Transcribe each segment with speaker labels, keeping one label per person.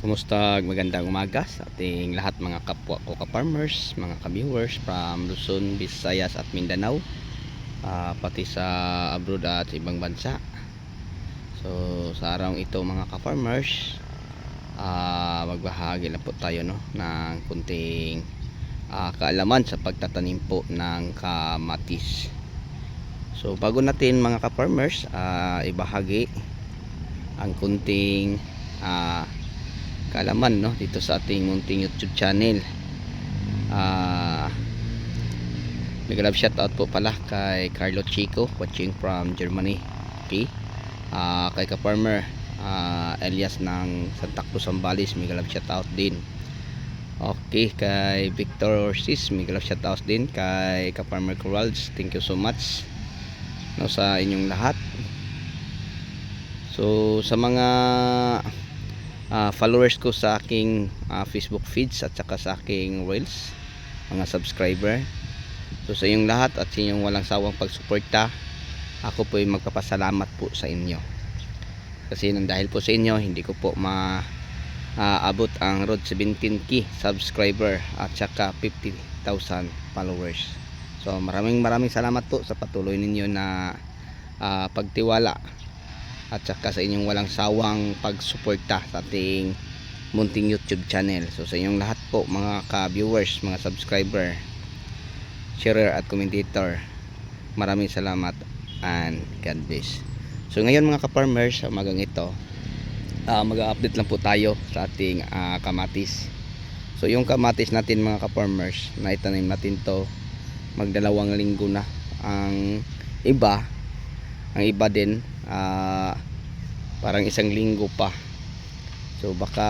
Speaker 1: Kumusta, magandang umaga sa ating lahat mga kapwa ko ka-farmers, mga ka-viewers from Luzon, Visayas at Mindanao, pati sa abroad at ibang bansa. So sa araw ito mga ka-farmers, magbahagi na po tayo ng kunting kaalaman sa pagtatanim po ng kamatis. So bago natin mga ka-farmers ibahagi ang kunting kaalaman dito sa ating munting YouTube channel. Mega love shout out po pala kay Carlo Chico watching from Germany. Okay, kay ka-farmer Elias ng Santa Cruz Zambales, mega love shout out din. Okay, kay Victor Orsis, mega love shout out din. Kay ka-farmer Corrals, thank you so much sa inyong lahat. So sa mga followers ko sa aking Facebook feeds at saka sa aking reels, mga subscriber, so sa inyong lahat at sa inyong walang sawang pagsuporta, ako po ay magpapasalamat po sa inyo, kasi nang dahil po sa inyo hindi ko po maabot ang road 17k subscriber at saka 50,000 followers. So maraming salamat po sa patuloy ninyo na pagtiwala at saka sa inyong walang sawang pagsuporta sa ating munting YouTube channel. So sa inyong lahat po mga ka-viewers, mga subscriber, sharer at commentator, maraming salamat and God bless. So ngayon mga ka-farmers, sa umagang ito mag-update lang po tayo sa ating kamatis. So yung kamatis natin mga ka-farmers, na itanim natin to magdalawang linggo na. Ang iba din parang isang linggo pa. So baka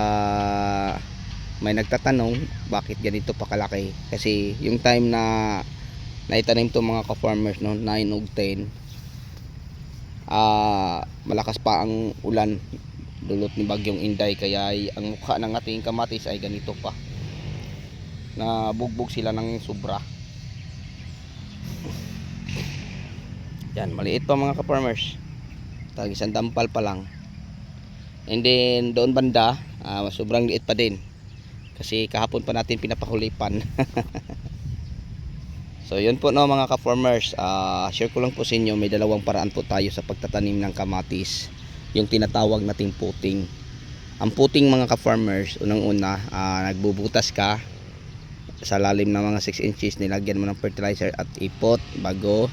Speaker 1: may nagtatanong bakit ganito pa kalaki, kasi yung time na naitanim to mga ka-farmers 9 o 10, malakas pa ang ulan dulot ni bagyong Inday, kaya ang mukha ng ating kamatis ay ganito pa, na bugbog sila ng sobra. Yan, maliit pa mga ka-farmers, tag isang dampal pa lang. And then doon banda sobrang liit pa din, kasi kahapon pa natin pinapahulipan. So yun po mga ka-farmers, share ko lang po sa inyo, may dalawang paraan po tayo sa pagtatanim ng kamatis, yung tinatawag nating puting. Ang puting mga ka-farmers, unang-una nagbubutas ka sa lalim ng mga 6 inches, nilagyan mo ng fertilizer at ipot bago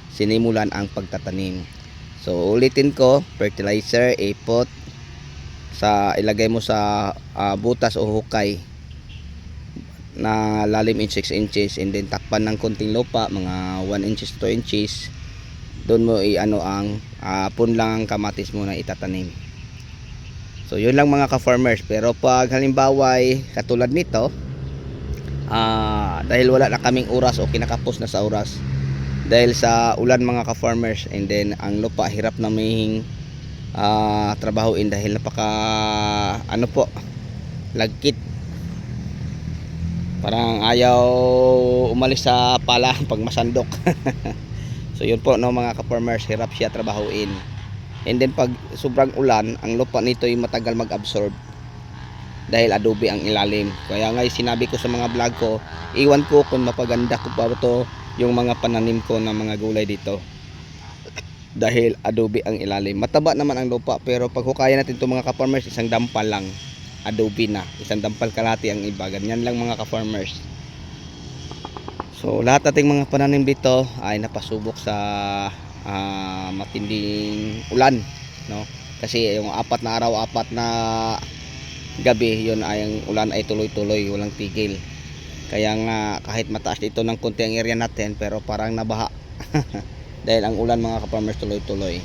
Speaker 1: sinimulan ang pagtatanim. So ulitin ko, fertilizer, ipot, ilagay mo sa butas o hukay na lalim in 6 inches, and then takpan ng konting lupa, mga 1 inches to 2 inches. Doon mo ang punlang ang kamatis mo na itatanim. So yun lang mga ka-farmers. Pero pag halimbawa katulad nito, dahil wala na kaming oras o kinakapos na sa oras dahil sa ulan mga ka-farmers, and then ang lupa hirap naming trabahuin dahil napaka lagkit, parang ayaw umalis sa pala pag masandok. So yun po mga ka-farmers, hirap siya trabahuin. And then pag sobrang ulan, ang lupa nito ay matagal mag-absorb dahil adobe ang ilalim. Kaya nga sinabi ko sa mga vlog ko, iwan ko kung mapaganda ko pa to yung mga pananim ko na mga gulay dito, dahil adobe ang ilalim. Mataba naman ang lupa, pero pag hukayan natin itong mga ka-farmers, isang dampal lang adobe na, isang dampal kalati ang iba. Ganyan lang mga ka-farmers. So lahat ating mga pananim dito ay napasubok sa matinding ulan, kasi yung 4 na araw 4 na gabi, yun ay ang ulan ay tuloy-tuloy, walang tigil. Kaya nga kahit mataas dito ng konti ang area natin, pero parang nabaha dahil ang ulan mga ka-farmers tuloy-tuloy.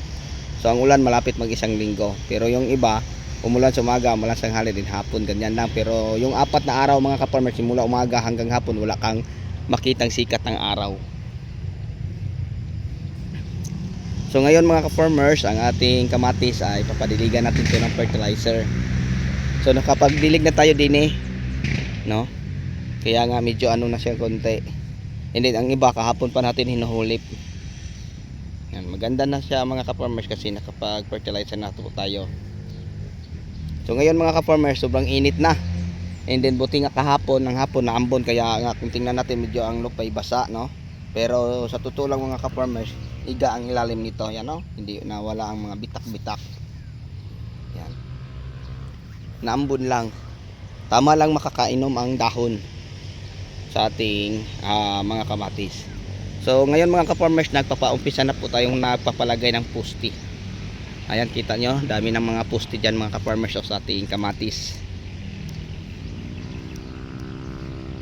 Speaker 1: So ang ulan malapit mag isang linggo, pero yung iba umulan sa umaga, umulan sa tanghali, din hapon, ganyan lang. Pero yung 4 na araw mga ka-farmers, simula umaga hanggang hapon, wala kang makitang sikat ng araw. So ngayon mga ka-farmers, ang ating kamatis ay papadiligan natin ito ng fertilizer. So nakapagdilig na tayo din kaya nga medyo na siya konti. And then ang iba kahapon pa natin hinuhulip. Yan, maganda na siya mga ka-farmers, kasi nakapag fertilizer na po tayo. So ngayon mga ka-farmers, sobrang init na. And then buti nga kahapon, ng hapon na ambon, kaya nga kung tingnan natin medyo ang lupay basa, no? Pero sa totoo lang mga ka-farmers, iga ang ilalim nito, yan, no? Hindi nawala ang mga bitak-bitak. Yan. Naambon lang. Tama lang makakainom ang dahon sa ating mga kamatis. So ngayon mga ka-farmers, nagpapaumpisa na po tayong nagpapalagay ng pusti. Ayan, kita nyo, dami ng mga pusti dyan mga ka-farmers sa ating kamatis.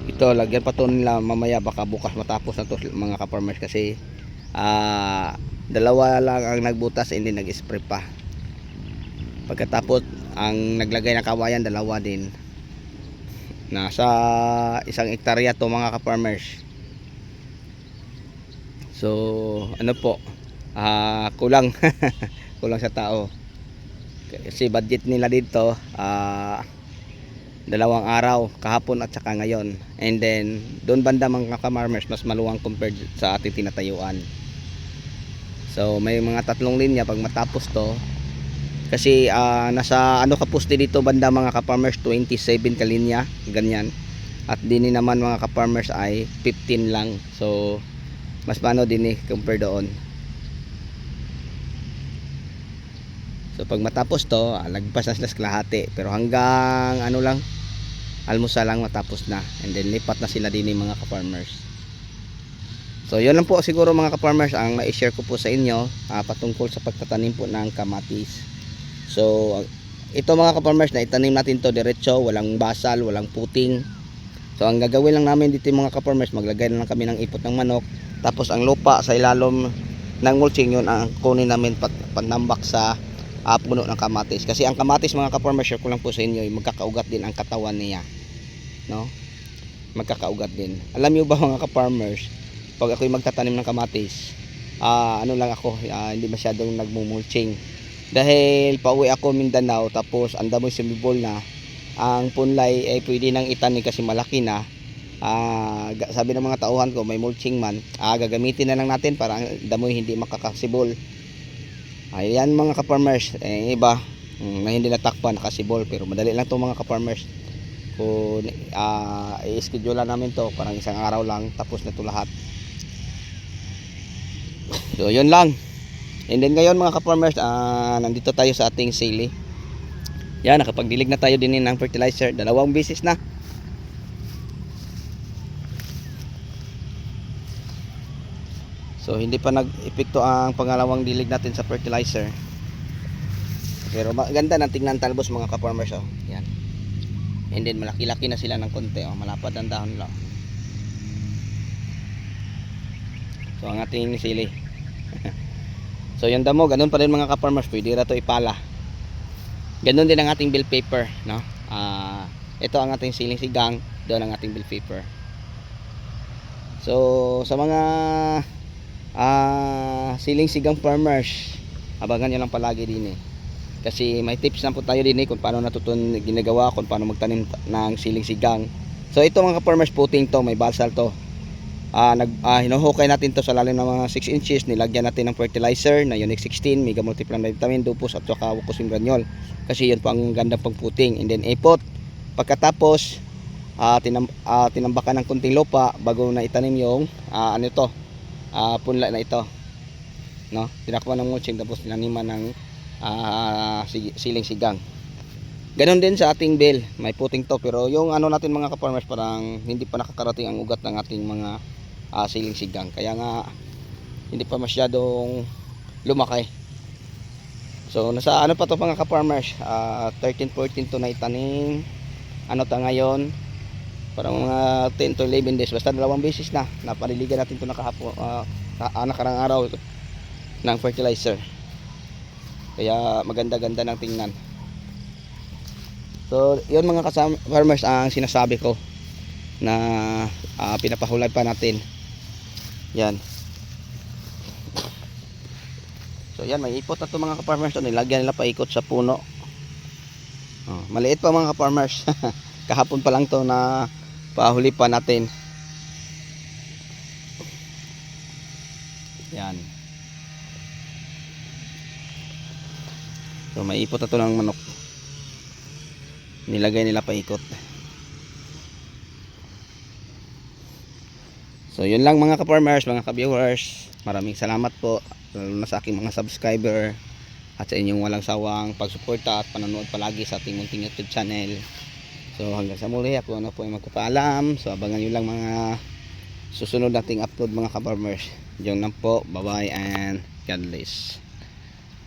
Speaker 1: Ito, lagyan pa to nila mamaya, baka bukas matapos na to mga ka-farmers, kasi dalawa lang ang nagbutas, hindi nag-spray pa. Pagkatapos ang naglagay ng kawayan, dalawa din. Nasa 1 hektarya to mga ka-farmers. So ano po, kulang kulang sa tao, kasi budget nila dito 2 araw, kahapon at saka ngayon. And then doon banda mga ka-farmers, mas maluwang compared sa ating tinatayuan. So may mga 3 linya pag matapos to, kasi nasa ano kapuste dito banda mga ka-farmers, 27 kalinya ganyan, at din naman mga ka-farmers ay 15 lang. So mas paano din compare doon. So pag matapos to, lagpas na sila sa kalahati, pero hanggang ano lang, almusal lang matapos na, and then lipat na sila din mga ka-farmers. So yun lang po siguro mga ka-farmers ang na-share ko po sa inyo patungkol sa pagtatanim po ng kamatis. So ito mga ka-farmers, na itanim natin to diretso, walang basal, walang puting. So ang gagawin lang namin dito mga ka-farmers, maglagay na lang kami ng ipot ng manok, tapos ang lupa sa ilalim ng mulching, yun ang kunin namin panambak sa puno ng kamatis. Kasi ang kamatis mga ka-farmers, share ko lang po sa inyo, magkakaugat din ang katawan niya, no? Magkakaugat din. Alam niyo ba mga ka-farmers, pag ako'y magtatanim ng kamatis, ano lang ako, hindi masyadong nagmumulching. Dahil pauwi ako Mindanao, tapos ang damoy sumibol na, ang punlay ay pwede nang itanim kasi malaki na. Sabi ng mga tauhan ko, may mulching man, gagamitin na lang natin para ang damoy hindi makakasibol. Ayan mga ka-farmers, iba na hindi natakpan, nakasibol, pero madali lang to mga ka-farmers. Kung i-schedule namin to, parang 1 araw lang tapos na to lahat. So yun lang. And then ngayon mga ka-farmers, nandito tayo sa ating sili. Yan, nakapagdilig na tayo din ng fertilizer 2 beses na. So hindi pa nag-epekto ang pangalawang dilig natin sa fertilizer. Pero maganda ng tingnan talbos mga ka-farmers, oh. Yan. And then malaki-laki na sila ng konti, oh. Malapad ang dahon lang. So ang ating sili. So yung damo, ganun pa rin mga ka-farmers, pwede ra to ipala. Ganun din ang ating bell pepper, no? Ito ang ating siling sigang, doon ang ating bell pepper. So sa mga siling sigang farmers, abangan nyo lang palagi din kasi may tips na po tayo din kung paano ginagawa, kung paano magtanim ng siling sigang. So ito mga ka-farmers, puting to, may basal to. Hinuhukay natin to sa lalim ng mga 6 inches, nilagyan natin ng fertilizer na Unique 16, Mega Multiplan Vitamin, Dupos at saka Wukosim Granule, kasi yun po ang ganda pang puting. And then ipot, pagkatapos tinambakan ng kunting lupa bago na itanim yung punla na ito, no? Tinakpan ng mulching, tapos tinaniman ng siling sigang. Ganon din sa ating bell, may puting to, pero yung ano natin mga ka-farmers, parang hindi pa nakakarating ang ugat ng ating mga siling sigang, kaya nga hindi pa masyadong lumaki. So nasa ano pa to mga ka-farmers, 13-14 to na itanim. Ano ta ngayon, parang mga 10 to 11 days, basta 2 beses na napaliligan natin to nakarang araw ng fertilizer, kaya maganda-ganda ng tingnan. So yun mga farmers ang sinasabi ko na pinapahulay pa natin yan. So yan, may ipot na to mga ka-farmers, nilagyan nila paikot sa puno. Maliit pa mga ka-farmers. Kahapon pa lang to na pahuli pa natin. Yan. So may ipot na to ng manok. nilagay nila paikot. So yun lang mga ka-farmers, mga ka-viewers, maraming salamat po lalo na sa aking mga subscriber at sa inyong walang sawang pagsuporta at panonood palagi sa ating munting YouTube channel. So hanggang sa muli, ako na po ay magpapaalam. So abangan nyo lang mga susunod nating upload mga ka-farmers. Diyan lang po, bye bye and God bless.